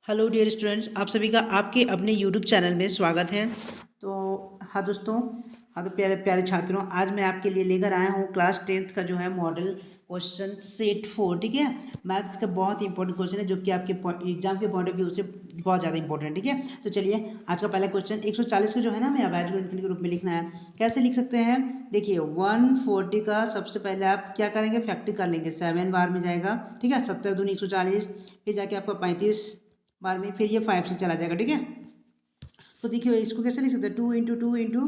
Hello dear students, आप सभी का आपके अपने यूट्यूब चैनल में स्वागत है। तो हाँ दोस्तों, हाँ तो प्यारे प्यारे छात्रों, आज मैं आपके लिए लेकर आया हूँ क्लास 10th का जो है मॉडल क्वेश्चन सेट 4। ठीक है, मैथ्स का बहुत ही इंपॉर्टेंट क्वेश्चन है जो कि आपके एग्जाम के पॉइंट ऑफ व्यू से बहुत ज़्यादा इंपॉर्टेंट है। ठीक है, तो चलिए आज का पहला क्वेश्चन 140 का जो है ना, हमें अवैध के रूप में लिखना है। कैसे लिख सकते हैं? देखिए 140 का सबसे पहले आप क्या करेंगे, फैक्टर कर लेंगे। 7 बार में जाएगा, ठीक है, 7 दूनी 140, फिर जाके आपका 35 बार में, फिर ये 5 से चला जाएगा। ठीक है, तो देखिए इसको कैसे लिख सकते हैं, 2 × 2 ×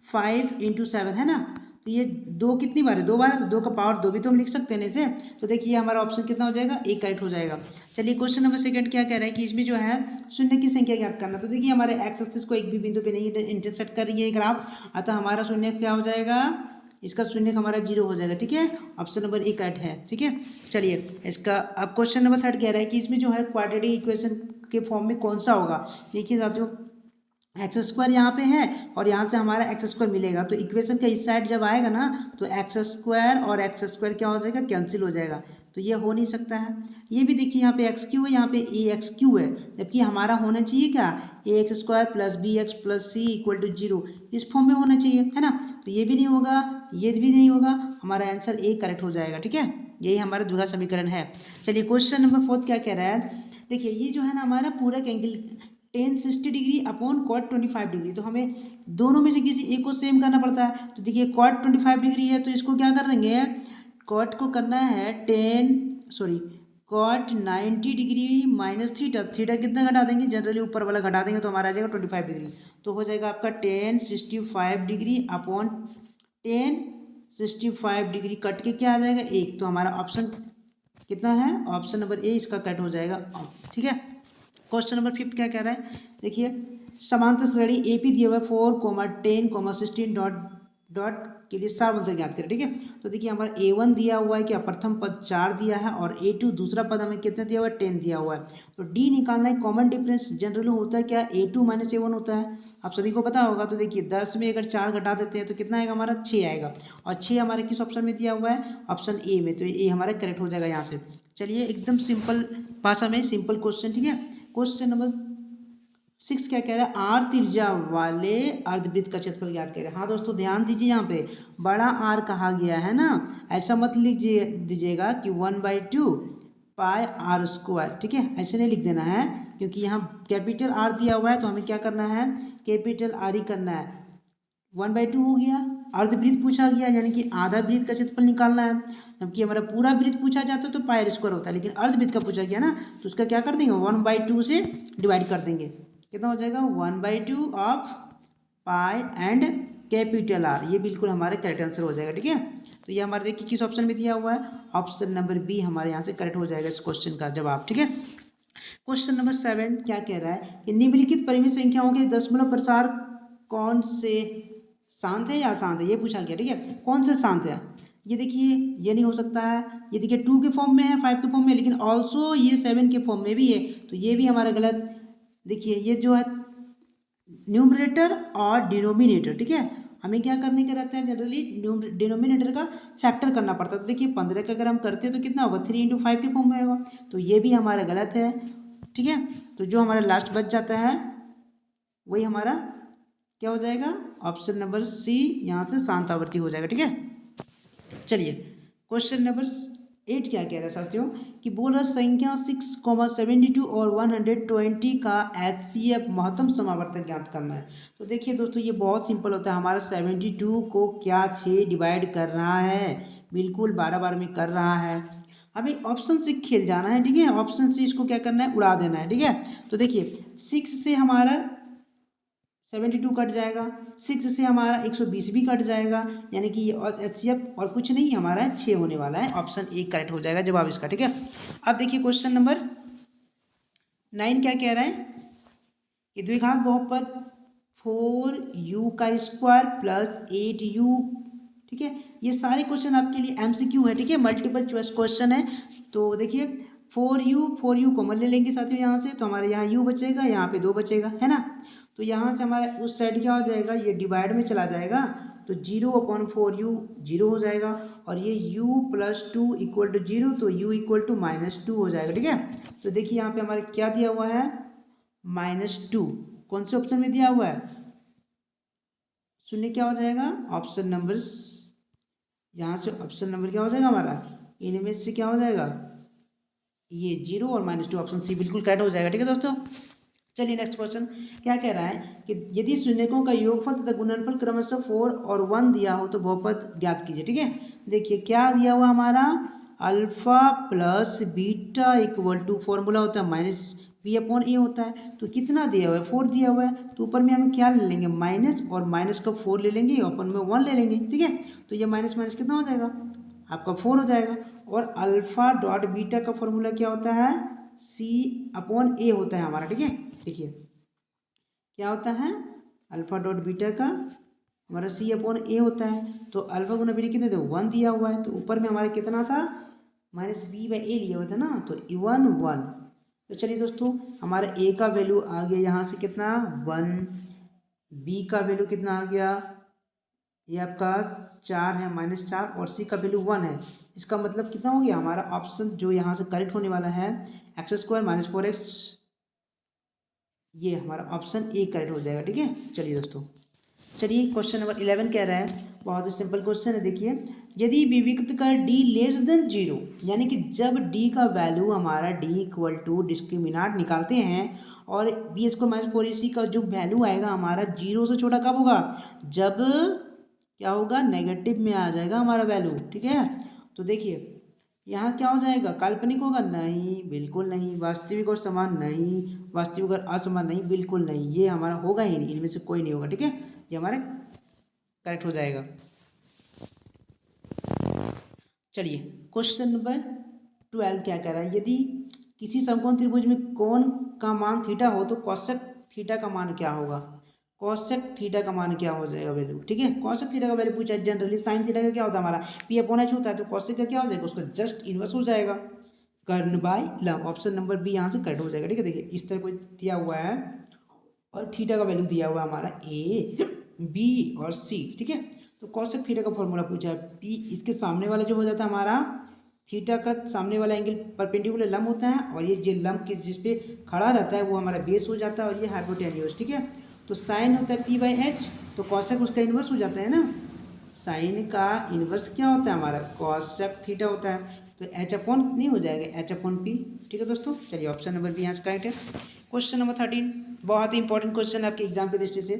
5 × 7 है ना। तो ये दो कितनी बार है, 2 बार है, तो 2 का पावर 2 भी तो हम लिख सकते हैं ना इसे। तो देखिए हमारा ऑप्शन कितना हो जाएगा, एक करेक्ट हो जाएगा। चलिए क्वेश्चन नंबर सेकंड क्या कह रहा है कि इसमें जो है शून्य की संख्या ज्ञात करना। तो देखिए हमारे एक्स एक्सिस को एक भी बिंदु पे नहीं इंटरसेक्ट कर रही है ग्राफ, अतः हमारा शून्य क्या हो जाएगा, इसका शून्य हमारा 0 हो जाएगा। ठीक है, ऑप्शन नंबर ए करेक्ट है। ठीक है, चलिए इसका अब क्वेश्चन नंबर थर्ड कह रहा है कि इसमें जो है क्वाड्रेटिक इक्वेशन के फॉर्म में कौन सा होगा। देखिए साथियों, एक्स स्क्वायर यहाँ पे है और यहाँ से हमारा एक्स स्क्वायर मिलेगा, तो इक्वेशन का इस साइड जब आएगा ना तो एक्स स्क्वायर और एक्स स्क्वायर क्या हो जाएगा, कैंसिल हो जाएगा। तो ये हो नहीं सकता है। ये भी देखिए यहाँ पे एक्स क्यू है, यहाँ पे ए एक्स क्यू है, जबकि हमारा होना चाहिए क्या, a x square plus b x plus c equal to 0, इस फॉर्म में होना चाहिए, है ना। तो ये भी नहीं होगा, ये भी नहीं होगा, हमारा आंसर ए करेक्ट हो जाएगा। ठीक है, यही हमारा द्विघात समीकरण है। चलिए क्वेश्चन नंबर 4 क्या कह रहा है, देखिए ये जो है ना हमारा पूरा angle tan 60 degree upon cot 25 degree, तो हमें दोनों में से किसी एक को सेम करना पड़ता है। तो देखिए कॉट 25 डिग्री है, तो इसको क्या कर देंगे, कॉट को करना है cot 90 degree minus theta. Theta कितना घटा देंगे, जनरली ऊपर वाला घटा देंगे तो हमारा आ जाएगा 25 डिग्री। तो हो जाएगा आपका ten 65 degree upon ten 65 degree, cut के क्या आ जाएगा, एक। तो हमारा ऑप्शन कितना है, ऑप्शन नंबर ए इसका कट हो जाएगा। ठीक है, क्वेश्चन नंबर 5 क्या कह रहा है, देखिए समांतर श्रेणी ए पी दिया हुआ है 4, 10, 16 डॉट के लिए सार्वंतर ज्ञात करें। ठीक है, तो देखिए हमारा A1 दिया हुआ है, क्या प्रथम पद 4 दिया है, और A2 दूसरा पद हमें कितना दिया हुआ है, 10 दिया हुआ है। तो D निकालना है, कॉमन डिफरेंस जनरली होता है क्या, A2 माइनस A1 होता है, आप सभी को पता होगा। तो देखिए 10 में अगर 4 घटा देते हैं तो कितना आएगा, हमारा 6 आएगा, और 6 हमारे किस ऑप्शन में दिया हुआ है, ऑप्शन ए में, तो ए हमारा करेक्ट हो जाएगा यहाँ से। चलिए एकदम सिंपल भाषा में सिंपल क्वेश्चन। ठीक है, क्वेश्चन नंबर 6 क्या कह रहा है, आर त्रिज्या वाले अर्धवृत्त का क्षेत्रफल ज्ञात करें। हाँ दोस्तों ध्यान दीजिए, यहाँ पे बड़ा आर कहा गया है ना, ऐसा मत लिखिए दीजिएगा कि 1/2 पाई आर स्क्वायर। ठीक है, ऐसे नहीं लिख देना है, क्योंकि यहाँ कैपिटल आर दिया हुआ है, तो हमें क्या करना है, कैपिटल आर ही करना है। 1/2 हो गया, अर्धवृत्त पूछा गया यानी कि आधा वृत्त का क्षेत्रफल निकालना है, जबकि हमारा पूरा वृत्त पूछा जाता तो पाई स्क्वायर होता है, लेकिन अर्धवृत्त का पूछा गया ना, तो उसका क्या कर देंगे, 1/2 से डिवाइड कर देंगे। कितना हो जाएगा, 1/2 of pi and capital R, ये बिल्कुल हमारे करेक्ट आंसर हो जाएगा। ठीक है, तो ये हमारे देखिए किस ऑप्शन में दिया हुआ है, ऑप्शन नंबर बी हमारे यहाँ से करेक्ट हो जाएगा इस क्वेश्चन का जवाब। ठीक है, क्वेश्चन नंबर 7 क्या कह रहा है कि निम्नलिखित परिमित संख्याओं के दशमलव प्रसार कौन से शांत है या अशांत है, ये पूछा गया। ठीक है, कौन से शांत है, ये देखिए ये नहीं हो सकता है, ये देखिए 2 के फॉर्म में है, 5 के फॉर्म में, लेकिन ऑल्सो ये 7 के फॉर्म में भी है, तो ये भी हमारा गलत। देखिए ये जो है न्यूमरेटर और डिनोमिनेटर, ठीक है, हमें क्या करने का रहता है, जनरली डिनोमिनेटर का फैक्टर करना पड़ता है। तो देखिए 15 का अगर हम करते हैं तो कितना होगा, 3 × 5 के फॉर्म में होगा, तो ये भी हमारा गलत है। ठीक है, तो जो हमारा लास्ट बच जाता है वही हमारा क्या हो जाएगा, ऑप्शन नंबर सी यहाँ से शांत आवर्ती हो जाएगा। ठीक है, चलिए क्वेश्चन नंबर 8 क्या कह रहा है साथियों कि बोल रहा संख्या 6,72 और 120 का HCF महत्तम समावर्तक ज्ञात करना है। तो देखिए दोस्तों ये बहुत सिंपल होता है, हमारा 72 को क्या 6 डिवाइड कर रहा है, बिल्कुल 12 में कर रहा है, हमें ऑप्शन से खेल जाना है। ठीक है, ऑप्शन से इसको क्या करना है, उड़ा देना है। ठीक है, तो देखिए 6 से हमारा 72 कट जाएगा, 6 से हमारा 120 भी कट जाएगा, यानी कि HCF और कुछ नहीं हमारा 6 होने वाला है, ऑप्शन ए करेक्ट हो जाएगा जवाब इसका। ठीक है, अब देखिए क्वेश्चन नंबर 9 क्या कह रहा है कि द्विघात बहुपद 4u का स्क्वायर प्लस 8u। ठीक है, ये सारे क्वेश्चन आपके लिए MCQ है। ठीक है, मल्टीपल चॉइस क्वेश्चन है। तो देखिए 4u कॉमन ले लेंगे साथियों यहाँ से, तो हमारे यहाँ u बचेगा, यहाँ पे 2 बचेगा, है ना। तो यहाँ से हमारा उस साइड क्या हो जाएगा, ये डिवाइड में चला जाएगा, तो 0/4u 0 हो जाएगा, और ये u + 2 = 0, तो u = -2 हो जाएगा। ठीक है, तो देखिए यहाँ पे हमारे क्या दिया हुआ है, -2। कौन से ऑप्शन में दिया हुआ है, सुनिए क्या हो जाएगा, ऑप्शन नंबर, यहाँ से ऑप्शन नंबर क्या हो जाएगा हमारा, इनमें से क्या हो जाएगा, ये 0 और -2, ऑप्शन सी बिल्कुल करेक्ट हो जाएगा। ठीक है दोस्तों, चलिए नेक्स्ट क्वेश्चन क्या कह रहा है कि यदि शून्यकों का योगफल तथा गुणनफल क्रमशः 4 और 1 दिया हो तो बहुपद ज्ञात कीजिए। ठीक है, देखिए क्या दिया हुआ हमारा, अल्फा प्लस बीटा = फॉर्मूला होता है -b/a होता है, तो कितना दिया हुआ है, 4 दिया हुआ है, तो ऊपर में हम क्या ले लेंगे, माइनस, और माइनस का 4 ले लेंगे, अपन में 1 ले लेंगे। ठीक है, तो ये माइनस माइनस कितना हो जाएगा, आपका 4 हो जाएगा, और अल्फा डॉट बीटा का फॉर्मूला क्या होता है, c/a होता है हमारा। ठीक है, देखिए क्या होता है, अल्फा डॉट बीटा का हमारा c/a होता है, तो अल्फा गुना बीटा कितने थे, 1 दिया हुआ है, तो ऊपर में हमारा कितना था, -b/a लिया हुआ था ना, तो 1 तो चलिए दोस्तों हमारा a का वैल्यू आ गया यहाँ से कितना 1, b का वैल्यू कितना आ गया, ये आपका 4 है, -4, और c का वैल्यू 1 है। इसका मतलब कितना हो गया, हमारा ऑप्शन जो यहाँ से करेक्ट होने वाला है x² - 4x, ये हमारा ऑप्शन ए करेक्ट हो जाएगा। ठीक है, चलिए दोस्तों, चलिए क्वेश्चन नंबर 11 कह रहा है, बहुत ही सिंपल क्वेश्चन है। देखिए यदि विविक्त कर d <0, यानी कि जब d का वैल्यू हमारा d = डिस्क्रिमिनाट निकालते हैं और b² - 4ac का जो वैल्यू आएगा हमारा 0 से छोटा कब होगा, जब क्या होगा, नेगेटिव में आ जाएगा हमारा वैल्यू। ठीक है, तो देखिए यहाँ क्या हो जाएगा, काल्पनिक होगा, नहीं बिल्कुल नहीं, वास्तविक और समान नहीं, वास्तविक और असमान नहीं, बिल्कुल नहीं, ये हमारा होगा ही नहीं, इनमें से कोई नहीं होगा। ठीक है, ये हमारा करेक्ट हो जाएगा। चलिए क्वेश्चन नंबर 12 क्या कह रहा है, यदि किसी समकोण त्रिभुज में कोण का मान थीटा हो तो कौशक थीटा का मान क्या होगा, कौशक थीटा का मान क्या हो जाएगा वैल्यू। ठीक है, कौशक थीटा का वैल्यू पूछा है, जनरली साइन थीटा का क्या होता है हमारा p/h होता है, तो कौशक का क्या हो जाएगा, उसका जस्ट इनवर्स हो जाएगा, कर्ण बाय लंब, ऑप्शन नंबर बी यहाँ से करेक्ट हो जाएगा। ठीक है, देखिए इस तरह कोई दिया हुआ है और थीटा का वैल्यू दिया हुआ है हमारा a, b और c। ठीक है, तो कौशक थीटा का फॉर्मूला पूछा है, p इसके सामने वाला जो हो जाता है हमारा थीटा का सामने वाला एंगल परपेंडिकुलर लंब होता है, और ये जो लंब के जिस पे खड़ा रहता है वो हमारा बेस हो जाता है, और ये हाइपोटेन्यूज। ठीक है, तो साइन होता है p/h, तो कौशक उसका इन्वर्स हो जाता है ना, साइन का इन्वर्स क्या होता है हमारा, कौशक थीटा होता है, तो h/, नहीं हो जाएगा h/p। ठीक है दोस्तों, चलिए ऑप्शन नंबर बी यहाँ से करेक्ट है। क्वेश्चन नंबर 13 बहुत ही इंपॉर्टेंट क्वेश्चन है आपके एग्जाम की दृष्टि से,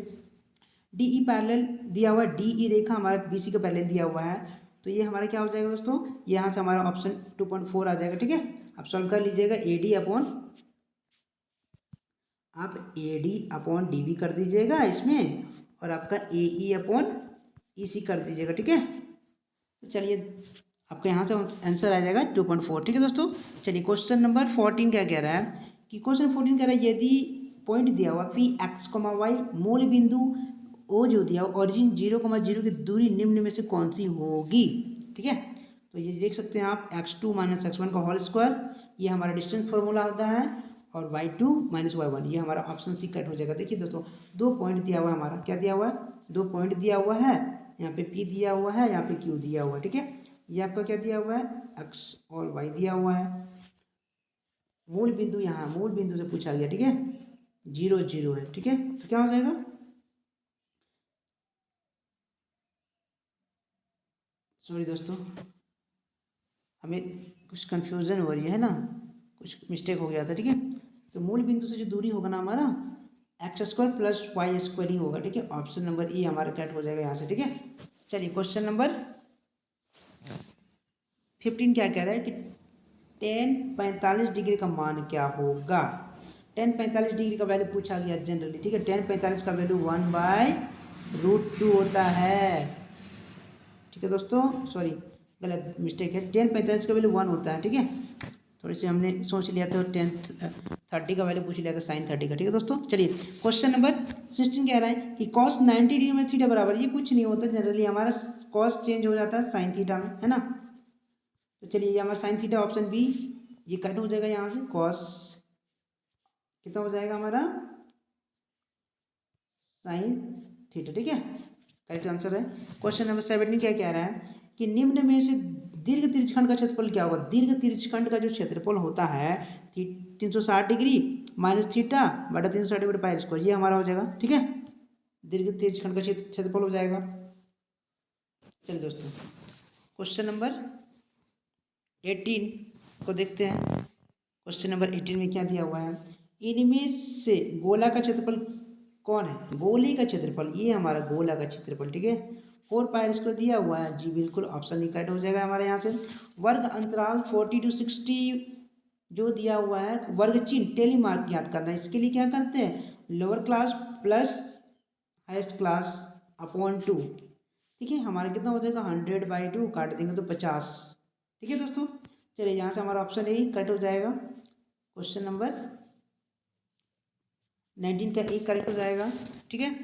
DE पैरेलल दिया हुआ है, DE रेखा हमारा BC का पैरेलल दिया हुआ है, तो ये हमारा क्या हो जाएगा दोस्तों, यहाँ से हमारा ऑप्शन 2.4 आ जाएगा। ठीक है, आप सॉल्व कर लीजिएगा, आप AD/DB कर दीजिएगा इसमें, और आपका AE/EC कर दीजिएगा। ठीक है, तो चलिए आपका यहाँ से आंसर आ जाएगा 2.4। ठीक है दोस्तों, चलिए क्वेश्चन नंबर 14 क्या कह रहा है कि क्वेश्चन 14 कह रहा है, यदि पॉइंट दिया हुआ Px, y मूल बिंदु ओ जो दिया ओरिजिन 0,0 की दूरी निम्न में से कौन सी होगी। ठीक है, तो ये देख सकते हैं आप, x2 - x1 का होल स्क्वायर, ये हमारा डिस्टेंस फॉर्मूला होता है, और y2 - y1, ये हमारा ऑप्शन सी कट हो जाएगा। देखिए दोस्तों 2 पॉइंट दिया हुआ है हमारा, क्या दिया हुआ है, 2 पॉइंट दिया हुआ है, यहाँ पे P दिया हुआ है, यहाँ पे Q दिया हुआ है। ठीक है, ये आपका क्या दिया हुआ है, x और y दिया हुआ है, मूल बिंदु यहाँ मूल बिंदु से पूछा गया। ठीक है, 0 0 है। ठीक है, तो क्या हो जाएगा, सॉरी दोस्तों हमें कुछ कन्फ्यूज़न हो रही है ना, कुछ मिस्टेक हो गया था। ठीक है, तो मूल बिंदु से जो दूरी होगा ना हमारा x² + y² ही होगा। ठीक है, ऑप्शन नंबर ए हमारा करेक्ट हो जाएगा यहाँ से। ठीक है, चलिए क्वेश्चन नंबर 15 क्या कह रहा है कि tan 45 डिग्री का मान क्या होगा। tan 45 डिग्री का वैल्यू पूछा गया जनरली। ठीक है, tan 45 का वैल्यू 1/√2 होता है। ठीक है दोस्तों, सॉरी गलत मिस्टेक है, tan 45 का वैल्यू 1 होता है। ठीक है, थोड़ी सी हमने सोच लिया था, tan 30 का वैल्यू पूछ लिया था sin 30 का। ठीक है दोस्तों, चलिए क्वेश्चन नंबर 16 कह रहा है कि cos 90 डिग्री में थीटा बराबर, ये कुछ नहीं होता जनरली, हमारा cos चेंज हो जाता है sin थीटा में, है ना। तो चलिए ये हमारा sin थीटा ऑप्शन बी, ये कट हो जाएगा यहाँ से, cos कितना हो जाएगा हमारा sin थीटा। ठीक है, करेक्ट आंसर है। क्वेश्चन नंबर 17 क्या कह रहा है कि निम्न में से दीर्घ तिरछखंड का क्षेत्रफल क्या होगा। दीर्घ तिरछखंड का जो क्षेत्रफल होता है 360 डिग्री माइनस थीटा बटा 360 बटा पाई स्क्वायर, ये हमारा हो जाएगा। ठीक है, दीर्घ तिरछखंड का क्षेत्रफल हो जाएगा। चलिए दोस्तों क्वेश्चन नंबर 18 को देखते हैं। क्वेश्चन नंबर 18 में क्या दिया हुआ है, इनमें से गोला का क्षेत्रफल कौन है। गोले का क्षेत्रफल, ये हमारा गोला का क्षेत्रफल, ठीक है, 4 पाई स्क्वायर दिया हुआ है। जी बिल्कुल, ऑप्शन ही करेक्ट हो जाएगा हमारे यहाँ से। वर्ग अंतराल 40 to 60 जो दिया हुआ है, वर्ग चिन्ह टेली मार्क याद करना है। इसके लिए क्या करते हैं, lower class plus highest class upon 2। ठीक है, हमारा कितना हो जाएगा 100/2, काट देंगे तो 50। ठीक है दोस्तों, चलिए यहाँ से हमारा ऑप्शन ए करेक्ट हो जाएगा। क्वेश्चन नंबर 19 का ए करेक्ट हो जाएगा। ठीक है,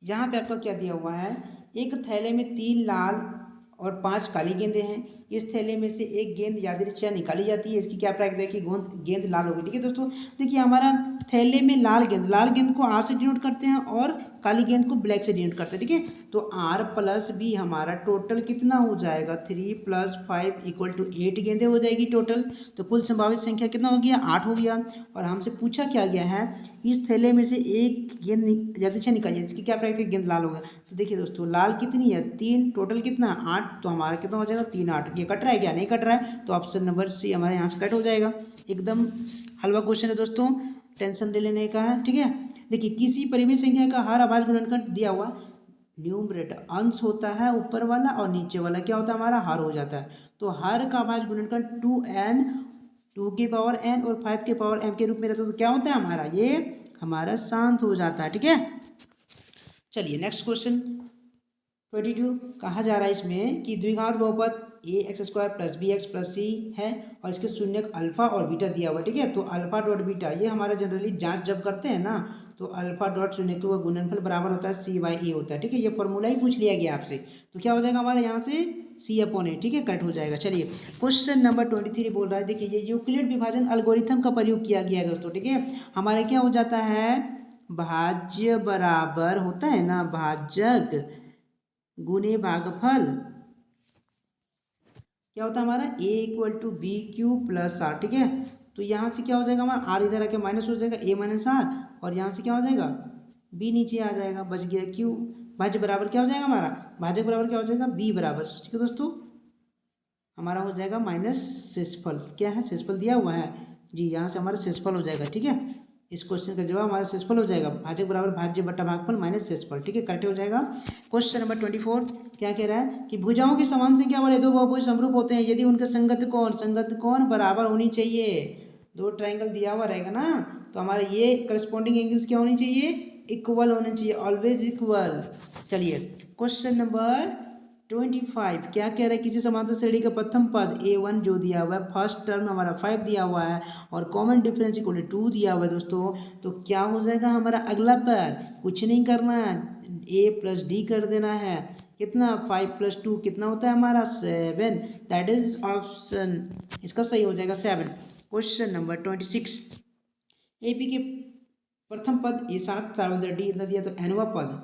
यहाँ पे आपका क्या दिया हुआ है, एक थैले में 3 लाल और 5 काली गेंदें हैं। इस थैले में से एक गेंद यादृच्छिक निकाली जाती है, इसकी क्या प्रायिकता है कि गेंद लाल होगी। ठीक है दोस्तों, देखिए हमारा थैले में लाल गेंद को आर से डिनोट करते हैं और काली गेंद को ब्लैक से डिनोट करते हैं। ठीक है, तो आर प्लस बी हमारा टोटल कितना हो जाएगा, 3 + 5 = 8 गेंदें हो जाएगी टोटल। तो कुल संभावित संख्या कितना हो गया, 8 हो गया। और हमसे पूछा क्या गया है, इस थैले में से एक गेंद यादृच्छिक निकालिए, इसकी क्या प्रायिकता है, गेंद लाल होगा। तो देखिए दोस्तों लाल कितनी है, 3, टोटल कितना 8, तो हमारा कितना हो जाएगा 3 8। ये कट रहा है क्या, नहीं कट रहा है, तो ऑप्शन नंबर सी हमारे यहाँ से कट हो जाएगा। एकदम हलवा क्वेश्चन है दोस्तों, टेंशन ले लेने का है। ठीक है, देखिए किसी परिमित संख्या का हर अभाज्य गुणनखंड दिया हुआ, न्यूमरेटर अंश होता है ऊपर वाला और नीचे वाला क्या होता है हमारा हर हो जाता है। तो हर का अभाज्य गुणनखंड 2n 2 की पावर n और 5 के पावर m के रूप में रहता है, तो क्या होता है हमारा, ये हमारा शांत हो जाता है। ठीक है, चलिए नेक्स्ट क्वेश्चन 22 कहा जा रहा है इसमें कि द्विघात बहुपद ax² + bx + c है और इसके शून्यक अल्फा और बीटा दिया हुआ है। ठीक है, तो अल्फा डॉट बीटा ये हमारा जनरली जांच जब करते हैं ना, तो अल्फा डॉट शून्यकों का गुणनफल बराबर होता है c/a होता है। ठीक है, ये फॉर्मूला ही पूछ लिया गया आपसे, तो क्या हो जाएगा हमारे यहाँ से c/a। ठीक है, करेक्ट हो जाएगा। चलिए क्वेश्चन नंबर 23 बोल रहा है, देखिए ये यूक्लिड विभाजन एल्गोरिथम का प्रयोग किया गया है दोस्तों। ठीक है, हमारे क्या हो जाता है, भाज्य बराबर होता है ना, भाजक गुणे भागफल क्या होता है हमारा a = bq + r। ठीक है, तो यहाँ से क्या हो जाएगा हमारा r इधर आके माइनस हो जाएगा a - r, और यहाँ से क्या हो जाएगा b नीचे आ जाएगा, बच गया q। भाज्य बराबर क्या हो जाएगा हमारा, भाजक बराबर क्या हो जाएगा b बराबर। ठीक है दोस्तों, हमारा हो जाएगा माइनस शेषफल, क्या है शेषफल दिया हुआ है जी, यहाँ से हमारा शेषफल हो जाएगा। ठीक है, इस क्वेश्चन का जवाब हमारा शेषफल हो जाएगा, भाजक बराबर भाज्य बटा भागफल माइनस शेषफल। ठीक है, करेक्ट हो जाएगा। क्वेश्चन नंबर 24 क्या कह रहा है कि भुजाओं की समान संख्या वाले दो बहुभुज समरूप होते हैं यदि उनके संगत कोण बराबर होनी चाहिए। दो ट्राइंगल दिया हुआ रहेगा ना, तो हमारे ये करस्पॉन्डिंग एंगल्स क्या होनी चाहिए, इक्वल होने चाहिए, ऑलवेज इक्वल। चलिए क्वेश्चन नंबर 25 क्या कह रहा है, किसी समांतर श्रेणी का प्रथम पद a1 जो दिया हुआ है, फर्स्ट टर्म हमारा 5 दिया हुआ है और कॉमन डिफरेंस = 2 दिया हुआ है दोस्तों। तो क्या हो जाएगा हमारा अगला पद, कुछ नहीं करना है, a + d कर देना है। कितना 5 + 2 कितना होता है हमारा 7, दैट इज ऑप्शन इसका सही हो जाएगा 7। क्वेश्चन नंबर 26 AP के प्रथम पद a7 सार्वधातुक d इतना दिया, तो nवां पद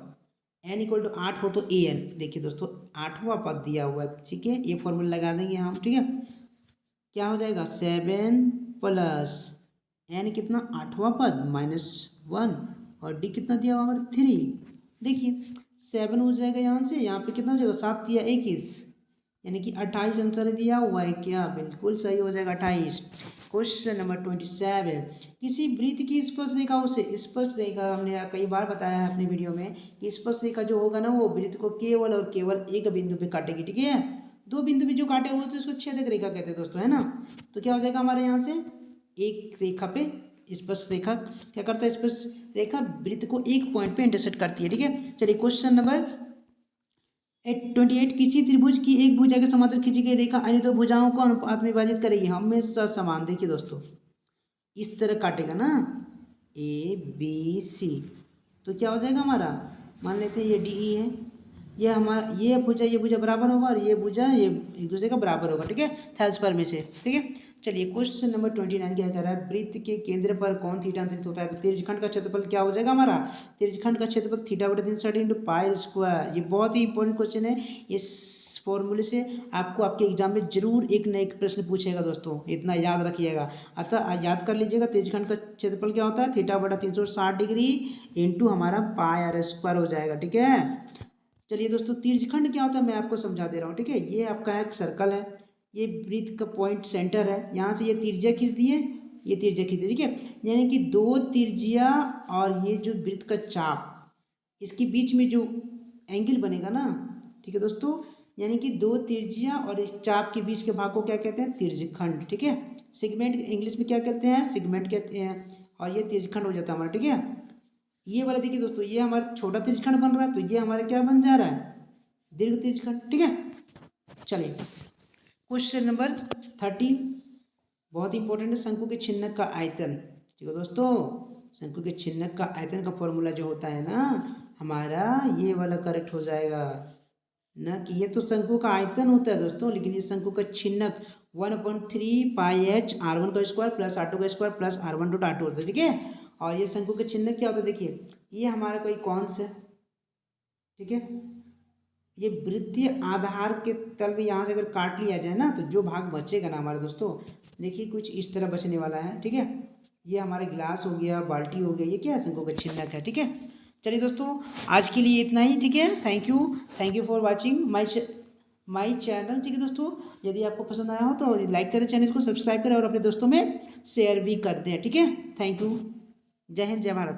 n = 8 हो तो an। देखिए दोस्तों 8वां पद दिया हुआ है। ठीक है, ये फॉर्मूला लगा देंगे हम। ठीक है, क्या हो जाएगा 7 + n कितना 8वां पद -1 और d कितना दिया हुआ हमारा 3। देखिए 7 हो जाएगा यहाँ से, यहाँ पे कितना हो जाएगा 7 × 21 यानी कि 28 आंसर दिया हुआ है क्या, बिल्कुल सही हो जाएगा 28। क्वेश्चन नंबर 27 किसी वृत्त की स्पर्श रेखाओं से, स्पर्श रेखा हमने कई बार बताया है अपने वीडियो में कि स्पर्श रेखा जो होगा ना वो वृत्त को केवल और केवल एक बिंदु पे काटेगी। ठीक है, दो बिंदु पे जो काटे हुए थे उसको छेदक रेखा कहते हैं दोस्तों, है ना। तो क्या हो जाएगा हमारे यहाँ से एक रेखा पे स्पर्श रेखा क्या करता है, स्पर्श रेखा वृत्त को एक पॉइंट पे इंटरसेक्ट करती है। ठीक है, चलिए क्वेश्चन नंबर 28 किसी त्रिभुज की एक भुजा के समांतर खींची गई रेखा अन्य दो भुजाओं को अनुपात में विभाजित करेगी, हमेशा समान। देखिए दोस्तों इस तरह काटेगा ना ABC, तो क्या हो जाएगा हमारा, मान लेते हैं ये DE है, ये हमारा ये भुजा बराबर होगा और ये भुजा ये एक दूसरे का बराबर होगा। ठीक है, थैल्सपर में से। ठीक है, चलिए क्वेश्चन नंबर 29 क्या कह रहा है, वृत्त के केंद्र पर कौन थीटा अंतरित होता है। तो त्रिज्यखंड का क्षेत्रफल क्या हो जाएगा हमारा, त्रिज्यखंड का क्षेत्रफल थीटा बटा 360 इंटू पाई स्क्वायर। ये बहुत ही इंपॉर्टेंट क्वेश्चन है, इस फॉर्मूले से आपको आपके एग्जाम में जरूर एक न एक प्रश्न पूछेगा दोस्तों, इतना याद रखिएगा। अतः याद कर लीजिएगा, त्रिज्यखंड का क्षेत्रफल क्या होता है, थीटा बटा 360 डिग्री इंटू हमारा पाई आर स्क्वायर हो जाएगा। ठीक है, चलिए दोस्तों त्रिज्यखंड क्या होता है मैं आपको समझा दे रहा हूँ। ठीक है, ये आपका एक सर्कल है, ये वृत्त का पॉइंट सेंटर है, यहाँ से ये त्रिज्या खींच दिए, ये त्रिज्या खींच दी। ठीक है, यानी कि दो त्रिज्या और ये जो वृत्त का चाप, इसके बीच में जो एंगल बनेगा ना, ठीक है दोस्तों, यानी कि दो त्रिज्या और इस चाप के बीच के भाग को क्या कहते हैं, त्रिज्यखंड। ठीक है, सेगमेंट इंग्लिश में क्या कहते हैं, सेगमेंट कहते हैं, और ये त्रिज्यखंड हो जाता है हमारा। ठीक है, ये वाला देखिए दोस्तों, ये हमारा छोटा त्रिज्यखंड बन रहा है, तो ये हमारा क्या बन जा रहा है, दीर्घ त्रिज्यखंड। ठीक है, चलिए क्वेश्चन नंबर 13 बहुत इंपॉर्टेंट है, शंकु के छिन्नक का आयतन। ठीक है दोस्तों, शंकु के छिन्नक का आयतन का फॉर्मूला जो होता है ना हमारा, ये वाला करेक्ट हो जाएगा ना, कि ये तो शंकु का आयतन होता है दोस्तों, लेकिन ये शंकु का छिन्नक 1/3 पाई एच R1 का स्क्वायर प्लस R2 का square plus R1 dot R2 होता है। ठीक है, और ये शंकु का छिन्नक क्या होता है, देखिए ये हमारा कोई कॉन्स है। ठीक है, ये वृत्तीय आधार के तल में यहाँ से अगर काट लिया जाए ना, तो जो भाग बचेगा ना हमारे दोस्तों, देखिए कुछ इस तरह बचने वाला है। ठीक है, ये हमारा गिलास हो गया, बाल्टी हो गया, ये क्या है, शंकु का छिन्नक है। ठीक है, चलिए दोस्तों आज के लिए इतना ही। ठीक है, thank you for watching my channel. ठीक है दोस्तों, यदि आपको पसंद आया हो तो लाइक करें, चैनल को सब्सक्राइब करें और अपने दोस्तों में शेयर भी कर दें। ठीक है, थैंक यू, जय हिंद, जय भारत।